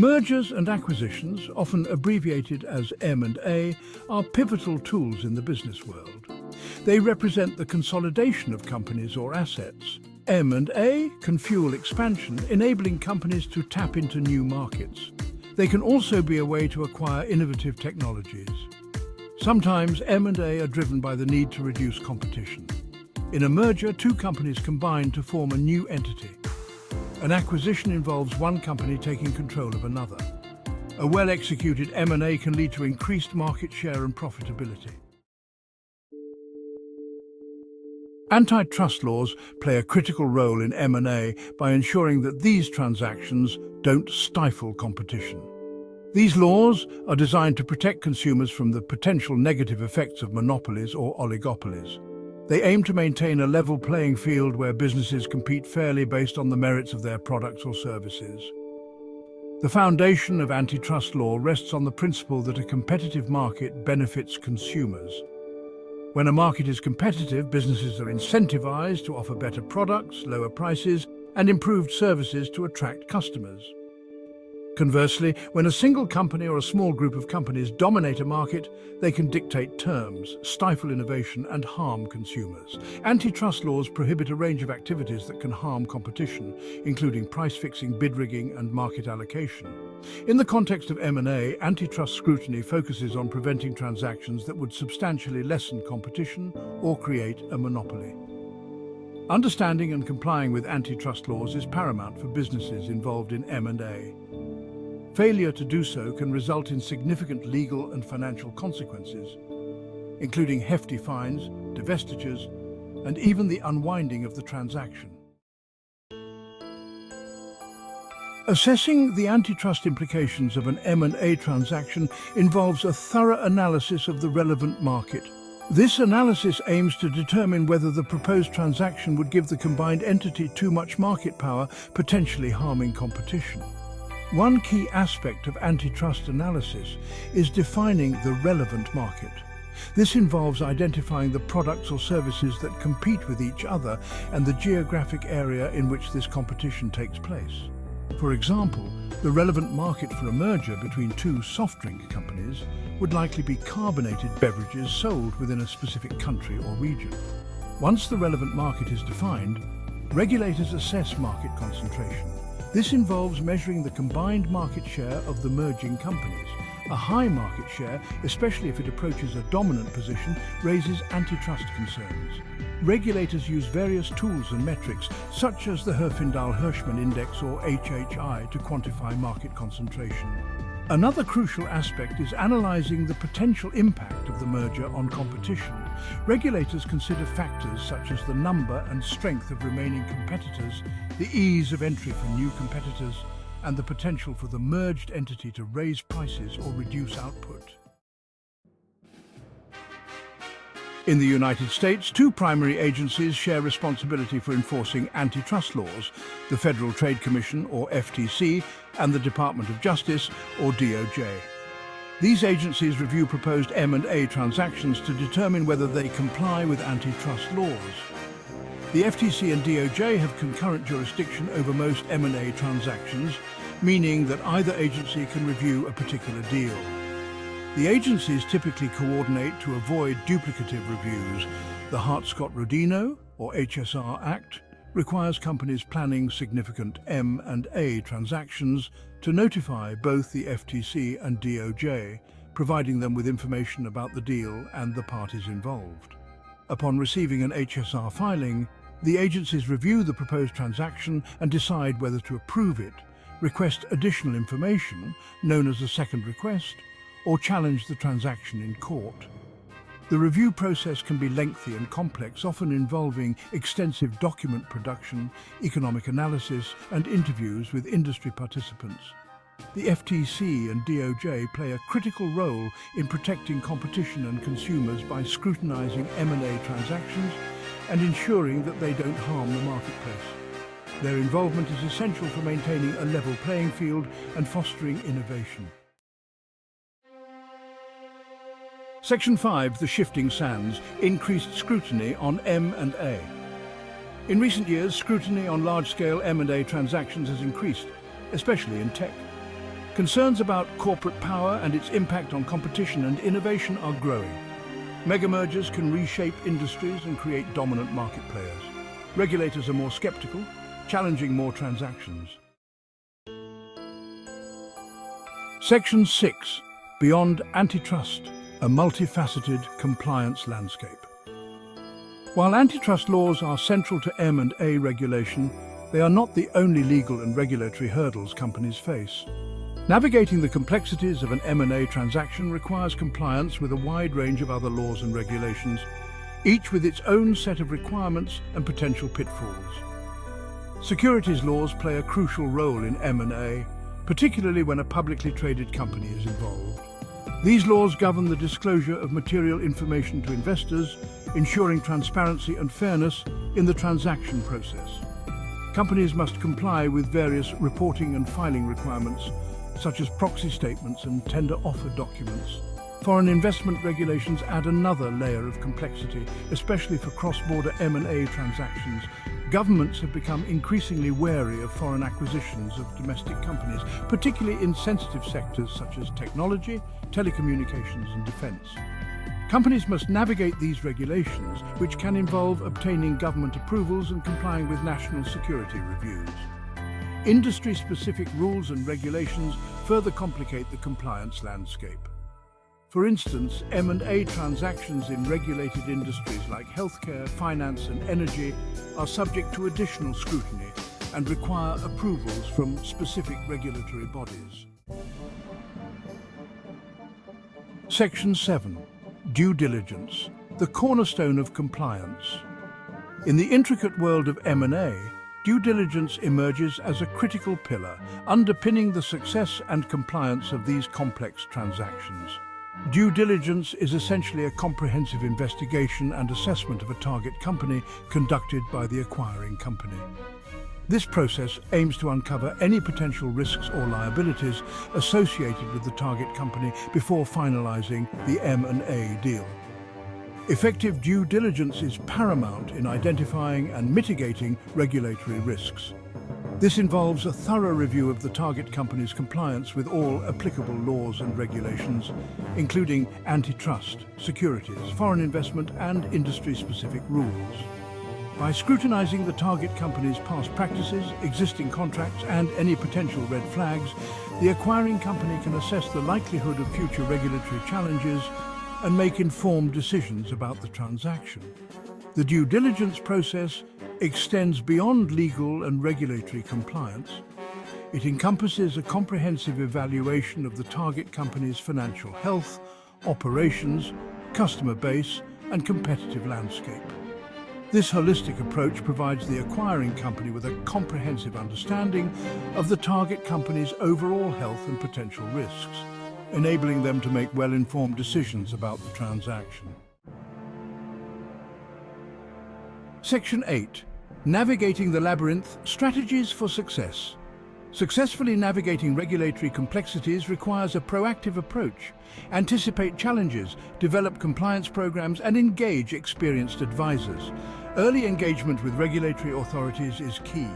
Mergers and acquisitions, often abbreviated as M&A, are pivotal tools in the business world. They represent the consolidation of companies or assets. M&A can fuel expansion, enabling companies to tap into new markets. They can also be a way to acquire innovative technologies. Sometimes M&A are driven by the need to reduce competition. In a merger, two companies combine to form a new entity. An acquisition involves one company taking control of another. A well-executed M&A can lead to increased market share and profitability. Antitrust laws play a critical role in M&A by ensuring that these transactions don't stifle competition. These laws are designed to protect consumers from the potential negative effects of monopolies or oligopolies. They aim to maintain a level playing field where businesses compete fairly based on the merits of their products or services. The foundation of antitrust law rests on the principle that a competitive market benefits consumers. When a market is competitive, businesses are incentivized to offer better products, lower prices, and improved services to attract customers. Conversely, when a single company or a small group of companies dominate a market, they can dictate terms, stifle innovation, and harm consumers. Antitrust laws prohibit a range of activities that can harm competition, including price fixing, bid rigging, and market allocation. In the context of M&A, antitrust scrutiny focuses on preventing transactions that would substantially lessen competition or create a monopoly. Understanding and complying with antitrust laws is paramount for businesses involved in M&A. Failure to do so can result in significant legal and financial consequences, including hefty fines, divestitures, and even the unwinding of the transaction. Assessing the antitrust implications of an M&A transaction involves a thorough analysis of the relevant market. This analysis aims to determine whether the proposed transaction would give the combined entity too much market power, potentially harming competition. One key aspect of antitrust analysis is defining the relevant market. This involves identifying the products or services that compete with each other and the geographic area in which this competition takes place. For example, the relevant market for a merger between two soft drink companies would likely be carbonated beverages sold within a specific country or region. Once the relevant market is defined, regulators assess market concentration. This involves measuring the combined market share of the merging companies. A high market share, especially if it approaches a dominant position, raises antitrust concerns. Regulators use various tools and metrics, such as the Herfindahl-Hirschman Index or HHI, to quantify market concentration. Another crucial aspect is analyzing the potential impact of the merger on competition. Regulators consider factors such as the number and strength of remaining competitors, the ease of entry for new competitors, and the potential for the merged entity to raise prices or reduce output. In the United States, two primary agencies share responsibility for enforcing antitrust laws: the Federal Trade Commission, or FTC, and the Department of Justice, or DOJ. These agencies review proposed M&A transactions to determine whether they comply with antitrust laws. The FTC and DOJ have concurrent jurisdiction over most M&A transactions, meaning that either agency can review a particular deal. The agencies typically coordinate to avoid duplicative reviews. The Hart-Scott-Rodino, or HSR Act, requires companies planning significant M&A transactions to notify both the FTC and DOJ, providing them with information about the deal and the parties involved. Upon receiving an HSR filing, the agencies review the proposed transaction and decide whether to approve it, request additional information, known as a second request, or challenge the transaction in court. The review process can be lengthy and complex, often involving extensive document production, economic analysis, and interviews with industry participants. The FTC and DOJ play a critical role in protecting competition and consumers by scrutinizing M&A transactions and ensuring that they don't harm the marketplace. Their involvement is essential for maintaining a level playing field and fostering innovation. Section 5, the shifting sands, increased scrutiny on M&A. In recent years, scrutiny on large-scale M&A transactions has increased, especially in tech. Concerns about corporate power and its impact on competition and innovation are growing. Mega mergers can reshape industries and create dominant market players. Regulators are more skeptical, challenging more transactions. Section 6. Beyond Antitrust, a multifaceted compliance landscape. While antitrust laws are central to M&A regulation, they are not the only legal and regulatory hurdles companies face. Navigating the complexities of an M&A transaction requires compliance with a wide range of other laws and regulations, each with its own set of requirements and potential pitfalls. Securities laws play a crucial role in M&A, particularly when a publicly traded company is involved. These laws govern the disclosure of material information to investors, ensuring transparency and fairness in the transaction process. Companies must comply with various reporting and filing requirements, such as proxy statements and tender offer documents. Foreign investment regulations add another layer of complexity, especially for cross-border M&A transactions. Governments have become increasingly wary of foreign acquisitions of domestic companies, particularly in sensitive sectors such as technology, telecommunications and defense. Companies must navigate these regulations, which can involve obtaining government approvals and complying with national security reviews. Industry-specific rules and regulations further complicate the compliance landscape. For instance, M&A transactions in regulated industries like healthcare, finance and energy are subject to additional scrutiny and require approvals from specific regulatory bodies. Section 7. Due diligence, the cornerstone of compliance. In the intricate world of M&A, due diligence emerges as a critical pillar, underpinning the success and compliance of these complex transactions. Due diligence is essentially a comprehensive investigation and assessment of a target company conducted by the acquiring company. This process aims to uncover any potential risks or liabilities associated with the target company before finalizing the M&A deal. Effective due diligence is paramount in identifying and mitigating regulatory risks. This involves a thorough review of the target company's compliance with all applicable laws and regulations, including antitrust, securities, foreign investment, and industry-specific rules. By scrutinizing the target company's past practices, existing contracts, and any potential red flags, the acquiring company can assess the likelihood of future regulatory challenges and make informed decisions about the transaction. The due diligence process extends beyond legal and regulatory compliance. It encompasses a comprehensive evaluation of the target company's financial health, operations, customer base, and competitive landscape. This holistic approach provides the acquiring company with a comprehensive understanding of the target company's overall health and potential risks, enabling them to make well-informed decisions about the transaction. Section 8. Navigating the labyrinth, strategies for success. Successfully navigating regulatory complexities requires a proactive approach. Anticipate challenges, develop compliance programs, and engage experienced advisors. Early engagement with regulatory authorities is key.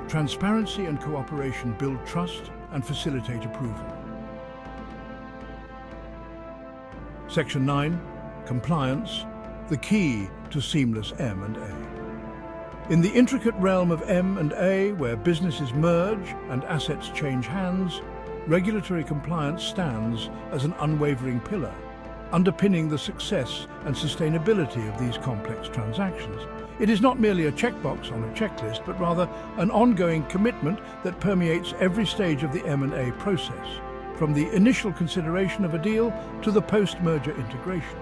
Transparency and cooperation build trust and facilitate approval. Section 9. Compliance, the key to seamless M&A. In the intricate realm of M&A, where businesses merge and assets change hands, regulatory compliance stands as an unwavering pillar, underpinning the success and sustainability of these complex transactions. It is not merely a checkbox on a checklist, but rather an ongoing commitment that permeates every stage of the M&A process, from the initial consideration of a deal to the post-merger integration.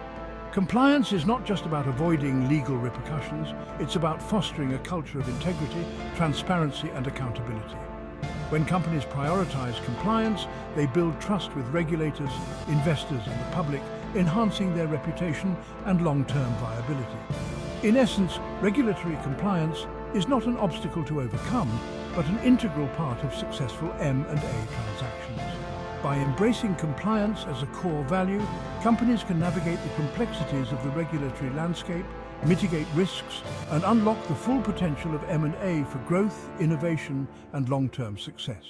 Compliance is not just about avoiding legal repercussions, it's about fostering a culture of integrity, transparency, and accountability. When companies prioritize compliance, they build trust with regulators, investors, and the public, enhancing their reputation and long-term viability. In essence, regulatory compliance is not an obstacle to overcome, but an integral part of successful M&A transactions. By embracing compliance as a core value, companies can navigate the complexities of the regulatory landscape, mitigate risks, and unlock the full potential of M&A for growth, innovation, and long-term success.